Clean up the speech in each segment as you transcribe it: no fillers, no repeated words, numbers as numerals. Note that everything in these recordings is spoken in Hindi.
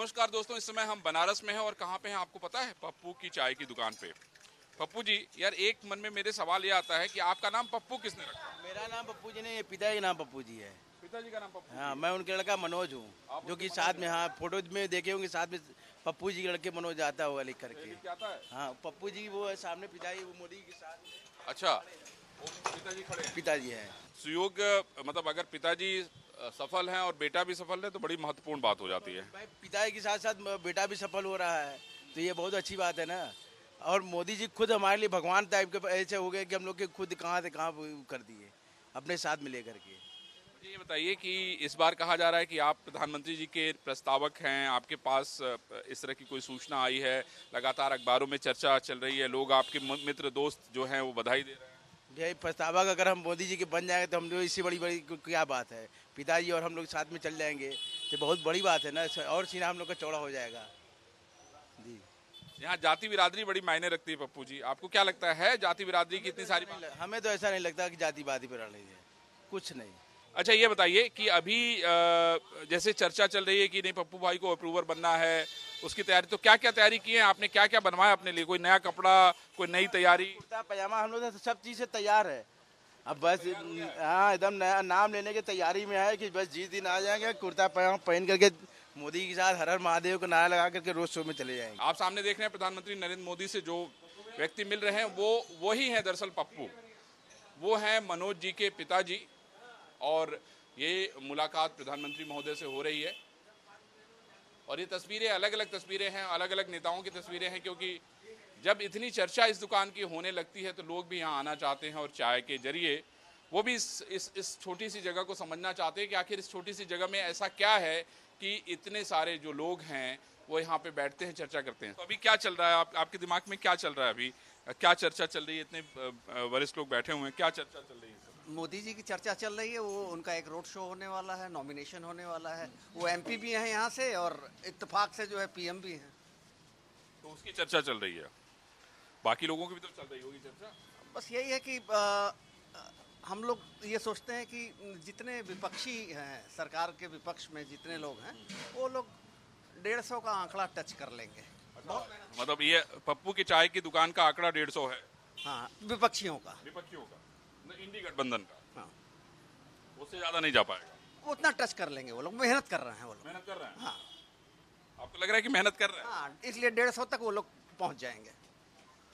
नमस्कार दोस्तों, इस समय हम बनारस में हैं और कहाँ पे हैं आपको पता है? पप्पू की चाय की दुकान पे। पप्पू जी, यार एक मन में मेरे सवाल ये आता है कि आपका नाम पप्पू किसने रखा? मेरा नाम पप्पू जी नहीं, ये पिता का नाम पप्पू जी है। पिताजी का नाम पप्पू हाँ, जी मैं उनके लड़का मनोज हूँ, आप जो उनके कि मनोज साथ में, हैं। हाँ, फोटो में देखे होंगे साथ में पप्पू जी के लड़के मनोज आता होगा लिख ये करके। लिख के आता है? हाँ, पप्पू जी वो है सामने, पिताजी वो मोदी के साथ अच्छा, वो पिताजी खड़े हैं। पिताजी है। सुयोग मतलब अगर पिताजी सफल हैं और बेटा भी सफल है तो बड़ी महत्वपूर्ण बात हो जाती है। भाई पिताजी के साथ साथ बेटा भी सफल हो रहा है, तो ये बहुत अच्छी बात है ना। और मोदी जी खुद हमारे लिए भगवान टाइप के ऐसे हो गए कि हम लोग के खुद कहाँ से कहाँ कर दिए अपने साथ में लेकर के। मुझे ये बताइए कि इस बार कहा जा रहा है कि आप प्रधानमंत्री जी के प्रस्तावक हैं, आपके पास इस तरह की कोई सूचना आई है, लगातार अखबारों में चर्चा चल रही है, लोग आपके मित्र दोस्त जो हैं वो बधाई दे रहे हैं। यही प्रस्तावक अगर हम मोदी जी के बन जाएंगे तो हम लोग इससे बड़ी बड़ी क्या बात है, पिताजी और हम लोग साथ में चल जाएंगे तो बहुत बड़ी बात है ना, और सीना हम लोग का चौड़ा हो जाएगा जी। यहाँ जाति बिरादरी बड़ी मायने रखती है पप्पू जी, आपको क्या लगता है जाति बिरादरी की इतनी सारी बात? हमें तो ऐसा नहीं लगता कि जातिवादी पर रही है, कुछ नहीं। अच्छा ये बताइए कि अभी जैसे चर्चा चल रही है कि नहीं पप्पू भाई को अप्रूवर बनना है, उसकी तैयारी, तो क्या क्या तैयारी की है आपने? क्या क्या बनवाया अपने लिए? कोई नया कपड़ा, कोई नई तैयारी? कुर्ता पजामा हम लोग तो सब चीज़ से तैयार है। अब बस हाँ, एकदम नया नाम लेने की तैयारी में है कि बस जिस दिन आ जाएंगे कुर्ता पजामा पहन करके मोदी के साथ हर हर महादेव को नारा लगा करके रोड शो में चले जाएंगे। आप सामने देख रहे हैं प्रधानमंत्री नरेंद्र मोदी से जो व्यक्ति मिल रहे हैं वो ही है दरअसल पप्पू, वो हैं मनोज जी के पिताजी। और ये मुलाकात प्रधानमंत्री महोदय से हो रही है और ये तस्वीरें अलग अलग तस्वीरें हैं, अलग अलग नेताओं की तस्वीरें हैं, क्योंकि जब इतनी चर्चा इस दुकान की होने लगती है तो लोग भी यहाँ आना चाहते हैं और चाय के जरिए वो भी इस छोटी सी जगह को समझना चाहते हैं कि आखिर इस छोटी सी जगह में ऐसा क्या है कि इतने सारे जो लोग हैं वो यहाँ पे बैठते हैं, चर्चा करते हैं। तो अभी क्या चल रहा है आपके दिमाग में? क्या चल रहा है अभी? क्या चर्चा चल रही है? इतने वरिष्ठ लोग बैठे हुए हैं, क्या चर्चा चल रही है? मोदी जी की चर्चा चल रही है, वो उनका एक रोड शो होने वाला है, नॉमिनेशन होने वाला है, वो एमपी भी हैं यहाँ से और इत्तेफाक से जो है पीएम भी हैं, तो उसकी चर्चा चल रही है। बाकी लोगों की भी तो चल रही होगी चर्चा। बस यही है कि हम लोग ये सोचते हैं कि जितने विपक्षी हैं, सरकार के विपक्ष में जितने लोग हैं वो लोग 150 का आंकड़ा टच कर लेंगे। मतलब ये पप्पू की चाय की दुकान का आंकड़ा 150 है? हाँ, विपक्षियों का, विपक्षियों का, इंडी गठबंधन का। हाँ, उससे ज्यादा नहीं जा पाएगा। उतना टच कर लेंगे वो लोग, मेहनत कर रहे हैं वो लोग। मेहनत कर रहे हैं? हाँ आपको लग रहा है कि मेहनत कर रहे हैं? हाँ, इसलिए 150 तक वो लोग पहुँच जाएंगे।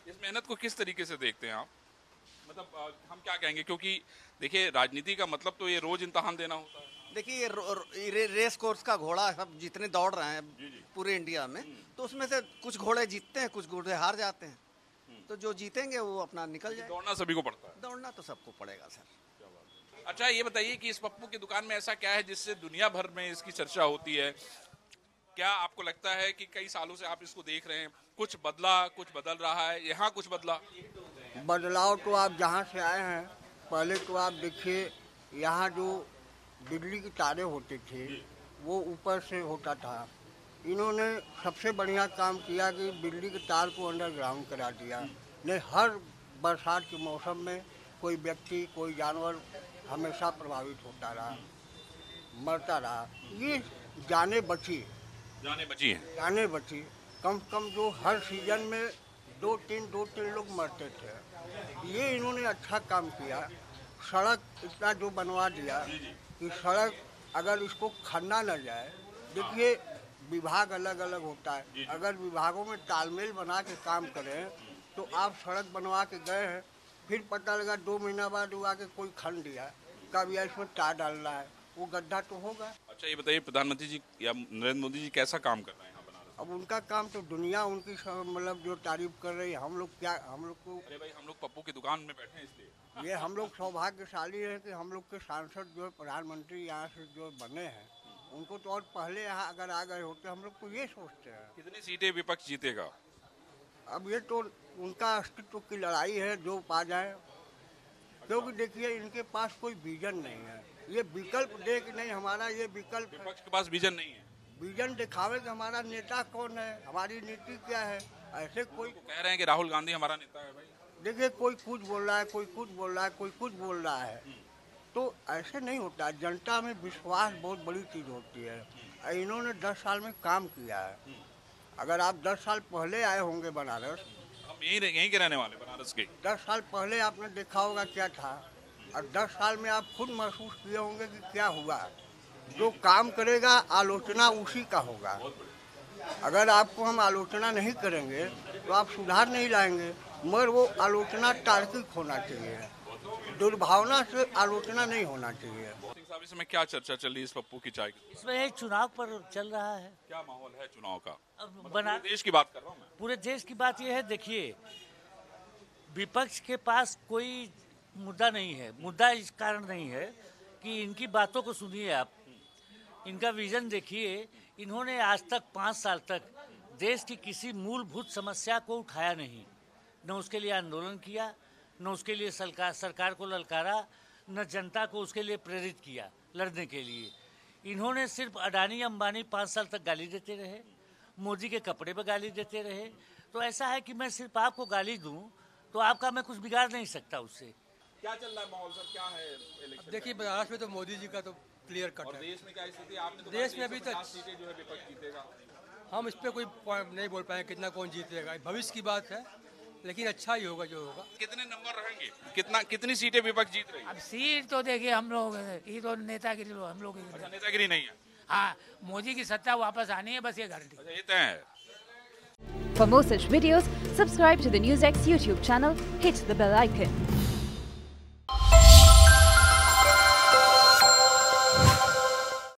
इस मेहनत को किस तरीके से देखते हैं आप? मतलब हम क्या कहेंगे, क्योंकि देखिए राजनीति का मतलब तो ये रोज इम्तहान देना होता है। देखिए रेस कोर्स का घोड़ा सब जितने दौड़ रहे हैं पूरे इंडिया में, तो उसमें से कुछ घोड़े जीतते हैं, कुछ घोड़े हार जाते हैं, तो जो जीतेंगे वो अपना निकल जाए। दौड़ना सभी को पड़ता है। दौड़ना तो सबको पड़ेगा सर। अच्छा ये बताइए कि इस पप्पू की दुकान में ऐसा क्या है जिससे दुनिया भर में इसकी चर्चा होती है? क्या आपको लगता है कि कई सालों से आप इसको देख रहे हैं, कुछ बदला, कुछ बदल रहा है, यहाँ कुछ बदला? बदलाव तो आप जहाँ से आए हैं, पहले तो आप देखिए यहाँ जो बिजली की तारें होते थे वो ऊपर से होता था। इन्होंने सबसे बढ़िया काम किया कि बिजली के तार को अंडरग्राउंड करा दिया। नहीं, हर बरसात के मौसम में कोई व्यक्ति, कोई जानवर हमेशा प्रभावित होता रहा, मरता रहा। ये जाने बची हैं। जाने बची। कम से कम जो हर सीजन में दो तीन लोग मरते थे। ये इन्होंने अच्छा काम किया। सड़क इतना जो बनवा दिया कि सड़क अगर इसको खनना न जाए, देखिए विभाग अलग अलग होता है, अगर विभागों में तालमेल बना के काम करें तो आप सड़क बनवा के गए हैं, फिर पता लगा 2 महीना बाद वो आके कोई खन दिया, कब या इसमें तार डालना है, वो गड्ढा तो होगा। अच्छा ये बताइए प्रधानमंत्री जी या नरेंद्र मोदी जी कैसा काम कर रहे हैं यहाँ बनारस? अब उनका काम तो दुनिया उनकी मतलब जो तारीफ कर रही है, हम लोग क्या, हम लोग को, अरे भाई हम लोग पप्पू की दुकान में बैठे हैं इसलिए। ये हम लोग सौभाग्यशाली है कि हम लोग के सांसद जो प्रधानमंत्री यहाँ से जो बने हैं, उनको तो और पहले यहाँ अगर आ गए होते, हम लोग तो ये सोचते हैं। कितनी सीटें विपक्ष जीतेगा? अब ये तो उनका अस्तित्व की लड़ाई है, जो पा जाए, क्योंकि देखिए इनके पास कोई विजन नहीं है। ये विकल्प दे कि नहीं हमारा ये विकल्प, विपक्ष के पास विजन नहीं है। विजन दिखावे कि हमारा नेता कौन है, हमारी नीति क्या है। ऐसे कोई कह रहे हैं कि राहुल गांधी हमारा नेता है। भाई देखिए कोई कुछ बोल रहा है, कोई कुछ बोल रहा है, कोई कुछ बोल रहा है, तो ऐसे नहीं होता। जनता में विश्वास बहुत बड़ी चीज़ होती है। इन्होंने 10 साल में काम किया है। अगर आप 10 साल पहले आए होंगे बनारस, हम यहीं के रहने वाले बनारस के। 10 साल पहले आपने देखा होगा क्या था, और 10 साल में आप खुद महसूस किए होंगे कि क्या हुआ। जो काम करेगा आलोचना उसी का होगा। अगर आपको हम आलोचना नहीं करेंगे तो आप सुधार नहीं लाएंगे, मगर वो आलोचना तार्किक होना चाहिए, दुर्भावना से आलोचना नहीं होना चाहिए। सिंह साहब, इसमें क्या चर्चा चल रही है इस पप्पू की चाय की? इसमें चुनाव पर चल रहा है। क्या माहौल है चुनाव का? अब बना पूरे देश की बात कर रहा हूँ मैं। पूरे देश की बात यह है, देखिए विपक्ष के पास कोई मुद्दा नहीं है। मुद्दा इस कारण नहीं है कि इनकी बातों को सुनिए आप, इनका विजन देखिए। इन्होंने आज तक 5 साल तक देश की किसी मूलभूत समस्या को उठाया नहीं, न उसके लिए आंदोलन किया, न उसके लिए सरकार को ललकारा, न जनता को उसके लिए प्रेरित किया लड़ने के लिए। इन्होंने सिर्फ अडानी अंबानी 5 साल तक गाली देते रहे, मोदी के कपड़े पर गाली देते रहे। तो ऐसा है कि मैं सिर्फ आपको गाली दूं तो आपका मैं कुछ बिगाड़ नहीं सकता उससे। क्या चल रहा है माहौल सर, क्या है इलेक्शन? देखिए बनारस में तो मोदी जी का तो क्लियर कट और है। देश में क्या स्थिति है? आपने तो देश में अभी तक 150 सीटें जो है विपक्ष जीतेगा। हम इस पर कोई नहीं बोल पाए कितना कौन जीतेगा, भविष्य की बात है, लेकिन अच्छा ही होगा जो होगा। कितने नंबर रहेंगे? कितनी सीटें विपक्ष जीत रही है? अब सीट तो देखिए हम लोग, ये तो नेतागिरी हम लोग। अच्छा, नेतागिरी नहीं है। हाँ, मोदी की सत्ता वापस आनी है, बस ये गारंटी। अच्छा, ये तय है। For more such videos, subscribe to the NewsX YouTube channel, hit the bell icon.